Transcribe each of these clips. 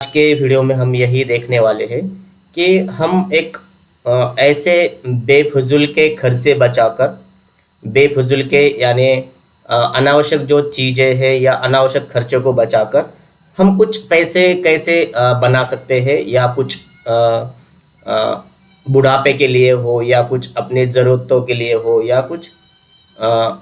के वीडियो में हम यही देखने वाले हैं कि हम एक ऐसे बेफिजूल के खर्चे बचाकर बेफिजूल के यानी अनावश्यक जो चीज़ें हैं या अनावश्यक खर्चों को बचाकर हम कुछ पैसे कैसे बना सकते हैं या कुछ अ, बुढ़ापे के लिए हो या कुछ अपनी ज़रूरतों के लिए हो या कुछ अ,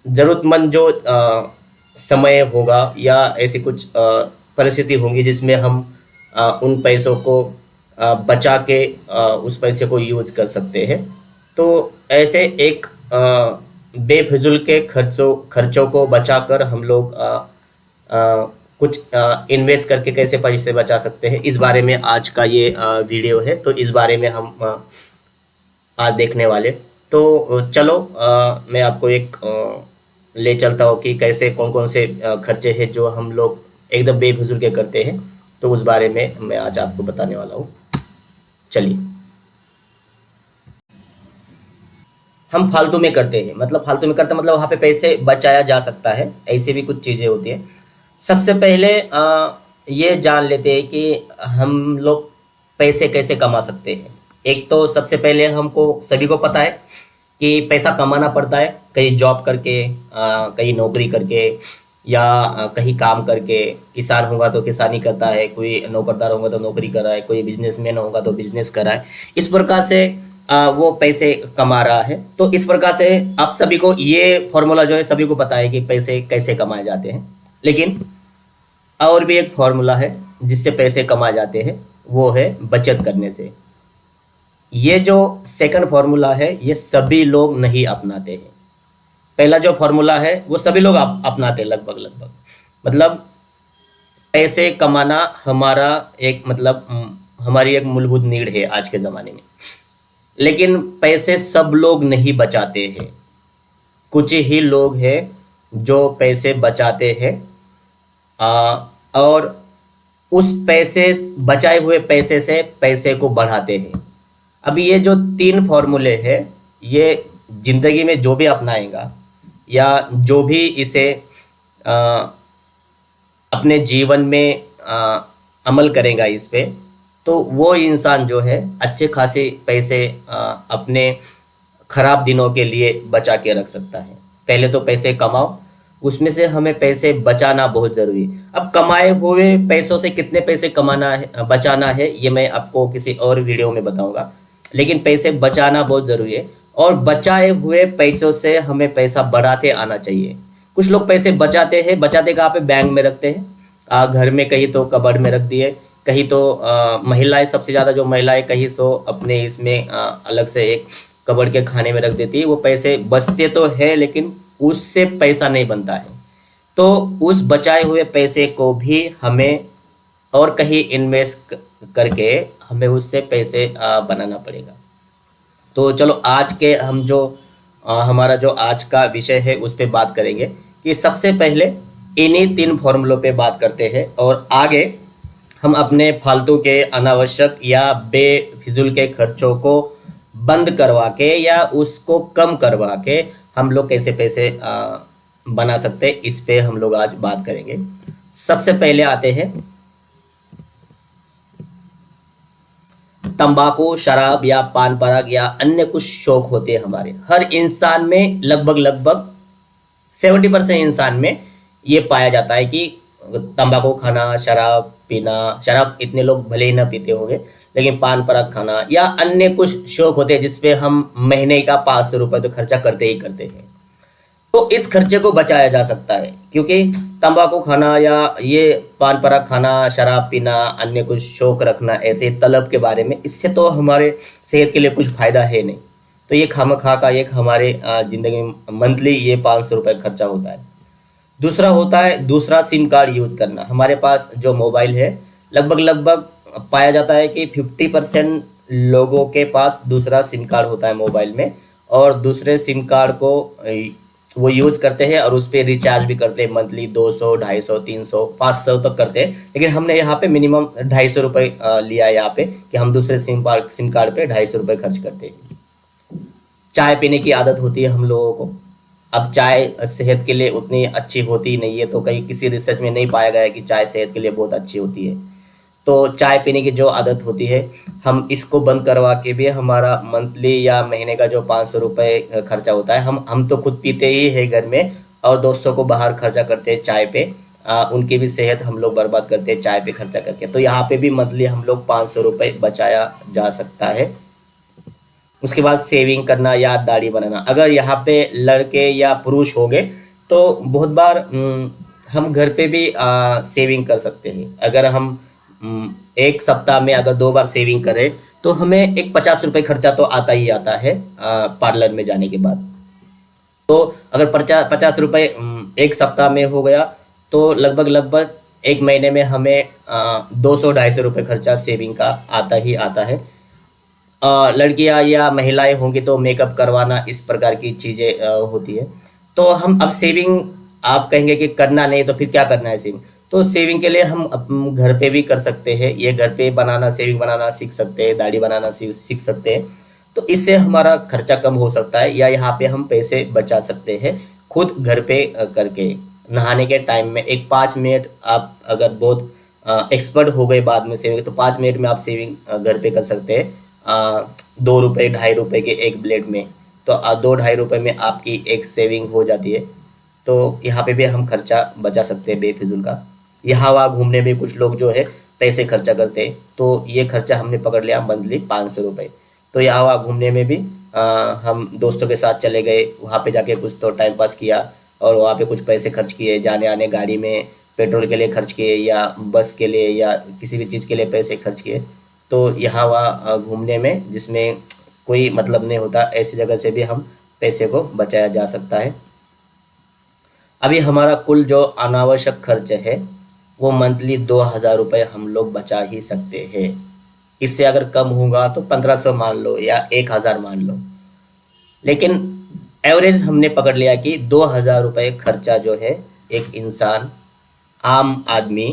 ज़रूरतमंद जो समय होगा या ऐसी कुछ परिस्थिति होंगी जिसमें हम उन पैसों को बचा के उस पैसे को यूज़ कर सकते हैं। तो ऐसे एक बेफिजूल के खर्चों को बचाकर हम लोग कुछ इन्वेस्ट करके कैसे पैसे बचा सकते हैं, इस बारे में आज का ये वीडियो है। तो इस बारे में हम आज देखने वाले। तो चलो मैं आपको एक ले चलता हूँ कि कैसे कौन कौन से खर्चे हैं जो हम लोग एकदम बेफिजूल के करते हैं। तो उस बारे में मैं आज आपको बताने वाला हूँ। चलिए, हम फालतू में करते हैं, मतलब फालतू में करते मतलब वहाँ पे पैसे बचाया जा सकता है, ऐसी भी कुछ चीज़ें होती है। सबसे पहले ये जान लेते हैं कि हम लोग पैसे कैसे कमा सकते हैं। एक तो सबसे पहले हमको सभी को पता है कि पैसा कमाना पड़ता है, कहीं जॉब करके, कहीं नौकरी करके या कहीं काम करके। किसान होगा तो किसानी करता है, कोई नौकरदार होगा तो नौकरी कर रहा है, कोई बिजनेसमैन होगा तो बिजनेस कर रहा है। इस प्रकार से वो पैसे कमा रहा है। तो इस प्रकार से आप सभी को ये फॉर्मूला जो है सभी को पता है कि पैसे कैसे कमाए जाते हैं। लेकिन और भी एक फॉर्मूला है जिससे पैसे कमाए जाते हैं, वो है बचत करने से। ये जो सेकंड फॉर्मूला है ये सभी लोग नहीं अपनाते हैं। पहला जो फॉर्मूला है वो सभी लोग अपनाते हैं लगभग लगभग। मतलब पैसे कमाना हमारा एक मतलब हमारी एक मूलभूत नीड है आज के ज़माने में। लेकिन पैसे सब लोग नहीं बचाते हैं, कुछ ही लोग हैं जो पैसे बचाते हैं और उस पैसे बचाए हुए पैसे से पैसे को बढ़ाते हैं। अब ये जो तीन फॉर्मूले हैं ये ज़िंदगी में जो भी अपनाएगा या जो भी इसे आ, अपने जीवन में अमल करेगा इस पे, तो वो इंसान जो है अच्छे खासे पैसे अपने ख़राब दिनों के लिए बचा के रख सकता है। पहले तो पैसे कमाओ, उसमें से हमें पैसे बचाना बहुत ज़रूरी है। अब कमाए हुए पैसों से कितने पैसे कमाना है, बचाना है, ये मैं आपको किसी और वीडियो में बताऊंगा। लेकिन पैसे बचाना बहुत ज़रूरी है और बचाए हुए पैसों से हमें पैसा बढ़ाते आना चाहिए। कुछ लोग पैसे बचाते हैं, बचाते कहाँ पे, बैंक में रखते हैं, घर में कहीं तो कबर्ड में रख दिए, कहीं तो महिलाएं, सबसे ज़्यादा जो महिलाएं कहीं तो अपने इसमें अलग से एक कबर्ड के खाने में रख देती है। वो पैसे बचते तो है लेकिन उससे पैसा नहीं बनता है। तो उस बचाए हुए पैसे को भी हमें और कहीं इन्वेस्ट करके हमें उससे पैसे बनाना पड़ेगा। तो चलो आज के हम जो हमारा जो आज का विषय है उस पर बात करेंगे कि सबसे पहले इन्हीं तीन फॉर्मूलों पे बात करते हैं और आगे हम अपने फालतू के अनावश्यक या बेफिजूल के खर्चों को बंद करवा के या उसको कम करवा के हम लोग कैसे पैसे बना सकते हैं, इस पे हम लोग आज बात करेंगे। सबसे पहले आते हैं तंबाकू, शराब या पान पराग या अन्य कुछ शौक होते हैं हमारे हर इंसान में। लगभग 70% इंसान में ये पाया जाता है कि तंबाकू खाना, शराब पीना, शराब इतने लोग भले ही ना पीते होंगे, लेकिन पान पराग खाना या अन्य कुछ शौक होते हैं जिसपे हम महीने का 500 रुपये तो खर्चा करते ही करते हैं। तो इस खर्चे को बचाया जा सकता है क्योंकि तंबाकू खाना या ये पान पराग खाना, शराब पीना, अन्य कुछ शौक रखना, ऐसे तलब के बारे में, इससे तो हमारे सेहत के लिए कुछ फ़ायदा है नहीं। तो ये खामखा का एक हमारे ज़िंदगी में मंथली ये 500 रुपये खर्चा होता है। दूसरा होता है दूसरा सिम कार्ड यूज़ करना। हमारे पास जो मोबाइल है लगभग पाया जाता है कि 50% लोगों के पास दूसरा सिम कार्ड होता है मोबाइल में और दूसरे सिम कार्ड को वो यूज़ करते हैं और उस पर रिचार्ज भी करते हैं मंथली 200, 250, 300, 500 तक करते हैं। लेकिन हमने यहाँ पे मिनिमम 250 रुपये लिया है यहाँ पे कि हम दूसरे सिम कार्ड पे 250 रुपये खर्च करते हैं। चाय पीने की आदत होती है हम लोगों को, अब चाय सेहत के लिए उतनी अच्छी होती नहीं है, तो कहीं किसी रिसर्च में नहीं पाया गया है कि चाय सेहत के लिए बहुत अच्छी होती है। तो चाय पीने की जो आदत होती है, हम इसको बंद करवा के भी हमारा मंथली या महीने का जो 500 रुपये खर्चा होता है, हम तो खुद पीते ही है घर में, और दोस्तों को बाहर खर्चा करते हैं चाय पे। उनकी भी सेहत हम लोग बर्बाद करते हैं चाय पे खर्चा करके। तो यहाँ पे भी मंथली हम लोग 500 रुपये बचाया जा सकता है। उसके बाद सेविंग करना या दाढ़ी बनाना, अगर यहाँ पे लड़के या पुरुष होंगे तो बहुत बार हम घर पे भी सेविंग कर सकते हैं। अगर हम एक सप्ताह में अगर 2 बार सेविंग करें तो हमें एक 50 रुपये खर्चा तो आता ही आता है पार्लर में जाने के बाद। तो अगर 50 50 रुपये एक सप्ताह में हो गया तो लगभग लगभग एक महीने में हमें 200 250 रुपये खर्चा सेविंग का आता ही आता है। लड़कियां या महिलाएं होंगी तो मेकअप करवाना, इस प्रकार की चीज़ें होती है। तो हम अब सेविंग, आप कहेंगे कि करना नहीं तो फिर क्या करना है सेविंग? तो सेविंग के लिए हम घर पे भी कर सकते हैं, ये घर पे बनाना, सेविंग बनाना सीख सकते हैं, दाढ़ी बनाना सीख सकते हैं। तो इससे हमारा खर्चा कम हो सकता है, या यहाँ पे हम पैसे बचा सकते हैं खुद घर पे करके। नहाने के टाइम में एक 5 मिनट, आप अगर बहुत एक्सपर्ट हो गए बाद में सेविंग, तो 5 मिनट में आप सेविंग घर पे कर सकते हैं। 2 रुपये 2.5 रुपये के एक ब्लेड में, तो 2 2.5 रुपये में आपकी एक सेविंग हो जाती है। तो यहाँ पे भी हम खर्चा बचा सकते हैं बेफिजूल का। यहाँ वहाँ घूमने में कुछ लोग जो है पैसे खर्चा करते हैं, तो ये खर्चा हमने पकड़ लिया मंथली 500 रुपये। तो यहाँ वहाँ घूमने में भी हम दोस्तों के साथ चले गए, वहाँ पे जाके कुछ तो टाइम पास किया और वहाँ पे कुछ पैसे खर्च किए, जाने आने गाड़ी में पेट्रोल के लिए खर्च किए, या बस के लिए, या किसी भी चीज़ के लिए पैसे खर्च किए। तो यहाँ वहाँ घूमने में जिसमें कोई मतलब नहीं होता, ऐसी जगह से भी हम पैसे को बचाया जा सकता है। अभी हमारा कुल जो अनावश्यक खर्च है वो मंथली 2,000 रुपये हम लोग बचा ही सकते हैं। इससे अगर कम होगा तो 1500 मान लो या 1,000 मान लो, लेकिन एवरेज हमने पकड़ लिया कि 2,000 रुपये खर्चा जो है एक इंसान, आम आदमी,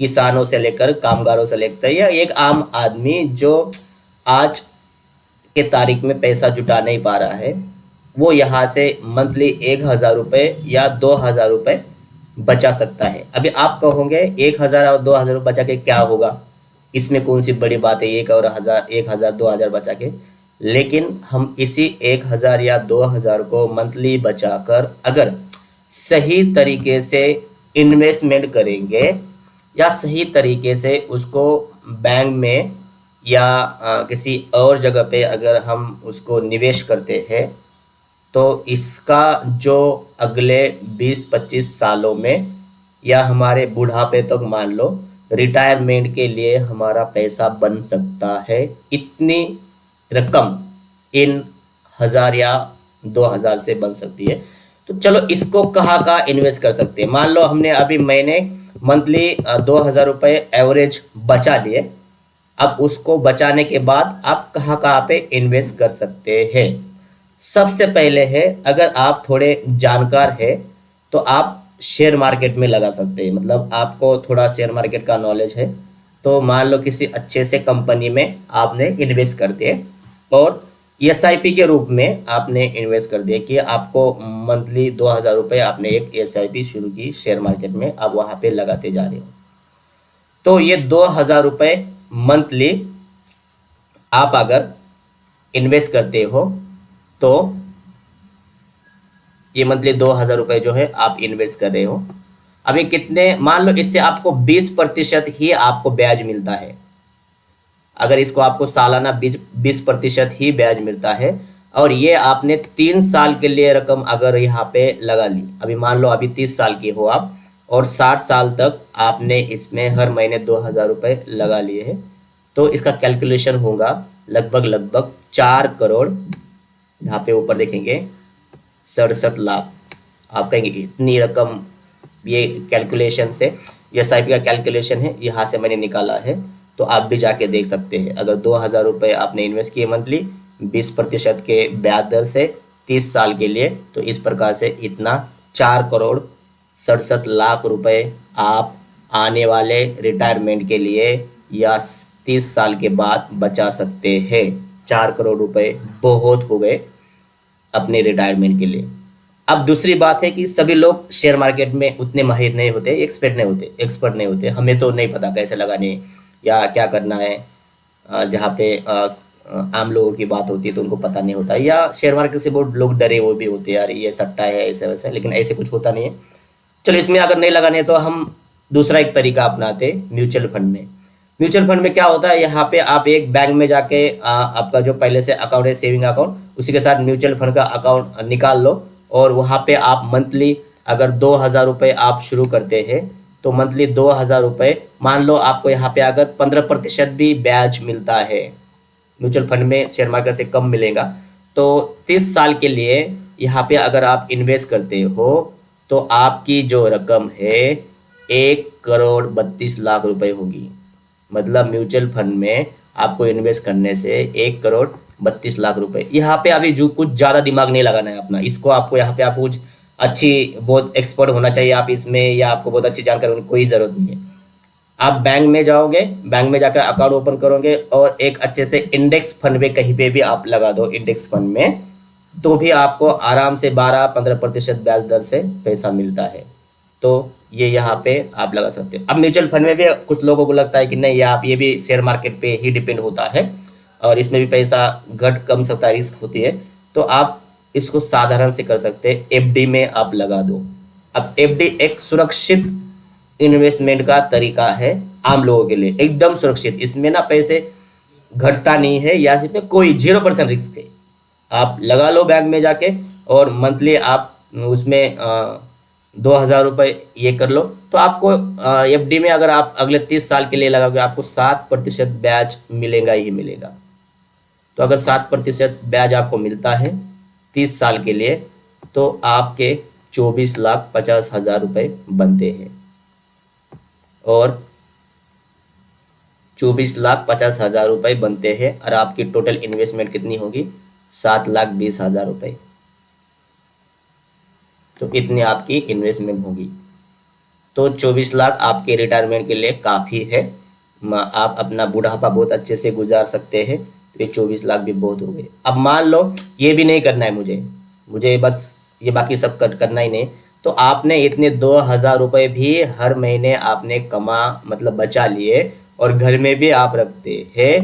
किसानों से लेकर कामगारों से लेकर, या एक आम आदमी जो आज के तारीख में पैसा जुटा नहीं पा रहा है, वो यहाँ से मंथली 1,000 रुपये या 2,000 रुपये बचा सकता है। अभी आप कहोगे 1,000 और 2,000 रुपये बचा के क्या होगा, इसमें कौन सी बड़ी बात है, 1,000 2,000 बचा के। लेकिन हम इसी 1,000 या 2,000 को मंथली बचाकर अगर सही तरीके से इन्वेस्टमेंट करेंगे, या सही तरीके से उसको बैंक में या किसी और जगह पे अगर हम उसको निवेश करते हैं, तो इसका जो अगले 20-25 सालों में या हमारे बुढ़ापे तक मान लो रिटायरमेंट के लिए हमारा पैसा बन सकता है। इतनी रकम इन 1,000 या 2,000 से बन सकती है। तो चलो इसको कहाँ इन्वेस्ट कर सकते हैं। मान लो हमने अभी महीने मंथली 2,000 रुपये एवरेज बचा लिए, अब उसको बचाने के बाद आप कहाँ पे इन्वेस्ट कर सकते हैं। सबसे पहले है, अगर आप थोड़े जानकार हैं तो आप शेयर मार्केट में लगा सकते हैं। मतलब आपको थोड़ा शेयर मार्केट का नॉलेज है, तो मान लो किसी अच्छे से कंपनी में आपने इन्वेस्ट कर दिए और SIP के रूप में आपने इन्वेस्ट कर दिया कि आपको मंथली 2,000 रुपये, आपने एक SIP शुरू की शेयर मार्केट में, आप वहाँ पे लगाते जा रहे हो। तो ये 2,000 रुपये मंथली आप अगर इन्वेस्ट करते हो तो ये मंथली 2,000 रुपये जो है आप इन्वेस्ट कर रहे हो। अभी कितने, मान लो इससे आपको 20% ही आपको ब्याज मिलता है। अगर इसको आपको सालाना 20% ही ब्याज मिलता है, और ये आपने 3 साल के लिए रकम अगर यहाँ पे लगा ली, अभी मान लो अभी 30 साल के हो आप और 60 साल तक आपने इसमें हर महीने 2,000 रुपये लगा लिए हैं, तो इसका कैलकुलेशन होगा लगभग 4 करोड़। यहाँ पे ऊपर देखेंगे 67 लाख। आप कहेंगे इतनी रकम, ये कैलकुलेशन से, ये SIP का कैलकुलेशन है, यहाँ से मैंने निकाला है, तो आप भी जाके देख सकते हैं। अगर 2,000 रुपये आपने इन्वेस्ट किए मंथली 20% के ब्याज दर से 30 साल के लिए, तो इस प्रकार से इतना 4 करोड़ 67 लाख रुपए आप आने वाले रिटायरमेंट के लिए या 30 साल के बाद बचा सकते हैं। 4 करोड़ रुपए बहुत हो गए अपने रिटायरमेंट के लिए। अब दूसरी बात है कि सभी लोग शेयर मार्केट में उतने माहिर नहीं होते, एक्सपर्ट नहीं होते। हमें तो नहीं पता कैसे लगाने या क्या करना है। जहाँ पे आम लोगों की बात होती है तो उनको पता नहीं होता, या शेयर मार्केट से बहुत लोग डरे हुए भी होते हैं, यार ये सट्टा है ऐसे वैसे, लेकिन ऐसे कुछ होता नहीं है। चलो, इसमें अगर नहीं लगाने तो हम दूसरा एक तरीका अपनाते हैं, म्यूचुअल फंड में। म्यूचुअल फंड में क्या होता है, यहाँ पे आप एक बैंक में जाके आपका जो पहले से अकाउंट है, सेविंग अकाउंट, उसी के साथ म्यूचुअल फंड का अकाउंट निकाल लो, और वहाँ पे आप मंथली अगर 2,000 रुपये आप शुरू करते हैं तो मंथली 2,000 रुपये, मान लो आपको यहाँ पे अगर 15% भी ब्याज मिलता है, म्यूचुअल फंड में शेयर मार्केट से कम मिलेगा, तो 30 साल के लिए यहाँ पे अगर आप इन्वेस्ट करते हो तो आपकी जो रकम है 1,32,00,000 रुपये होगी। मतलब म्यूचुअल फंड में आपको इन्वेस्ट करने से 1,32,00,000 रुपये। यहाँ पे अभी जो कुछ ज़्यादा दिमाग नहीं लगाना है अपना, इसको आपको यहाँ पे आपको कुछ अच्छी बहुत एक्सपर्ट होना चाहिए आप इसमें, या आपको बहुत अच्छी जानकारी होने की कोई ज़रूरत नहीं है। आप बैंक में जाओगे, बैंक में जाकर अकाउंट ओपन करोगे, और एक अच्छे से इंडेक्स फंड में कहीं पे भी आप लगा दो, इंडेक्स फंड में, तो भी आपको आराम से 12-15% ब्याज दर से पैसा मिलता है। तो ये यहाँ पे आप लगा सकते हो। अब म्यूचुअल फंड में भी कुछ लोगों को लगता है कि नहीं, आप ये भी शेयर मार्केट पे ही डिपेंड होता है और इसमें भी पैसा घट कम सकता है, रिस्क होती है, तो आप इसको साधारण से कर सकते हैं, एफडी में आप लगा दो। अब एफडी एक सुरक्षित इन्वेस्टमेंट का तरीका है आम लोगों के लिए, एकदम सुरक्षित। इसमें ना पैसे घटता नहीं है, या सिर्फ कोई 0% रिस्क है। आप लगा लो बैंक में जाके, और मंथली आप उसमें 2,000 रुपये ये कर लो, तो आपको एफडी में अगर आप अगले 30 साल के लिए लगाओगे, आपको 7% ब्याज मिलेगा ही मिलेगा। तो अगर 7% ब्याज आपको मिलता है 30 साल के लिए, तो आपके 24,50,000 रुपये बनते हैं, और 24,50,000 रुपये बनते हैं, और आपकी टोटल इन्वेस्टमेंट कितनी होगी, 7,20,000 रुपये। तो इतनी आपकी इन्वेस्टमेंट होगी। तो 24 लाख आपके रिटायरमेंट के लिए काफ़ी है। आप अपना बुढ़ापा बहुत अच्छे से गुजार सकते हैं। तो ये 24 लाख भी बहुत हो गए। अब मान लो ये भी नहीं करना है मुझे बस ये बाकी सब करना ही नहीं, तो आपने इतने 2,000 रुपये भी हर महीने आपने मतलब बचा लिए, और घर में भी आप रखते हैं,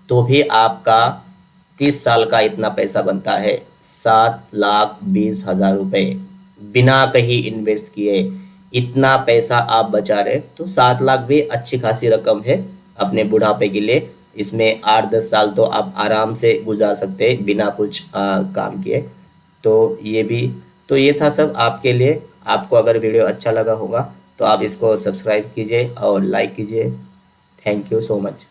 तो भी आपका 30 साल का इतना पैसा बनता है, 7,20,000 रुपये, बिना कहीं इन्वेस्ट किए। इतना पैसा आप बचा रहे, तो 7 लाख भी अच्छी खासी रकम है अपने बुढ़ापे के लिए। इसमें 8-10 साल तो आप आराम से गुजार सकते हैं बिना कुछ काम किए। तो ये था सब आपके लिए। आपको अगर वीडियो अच्छा लगा होगा तो आप इसको सब्सक्राइब कीजिए और लाइक कीजिए। Thank you so much.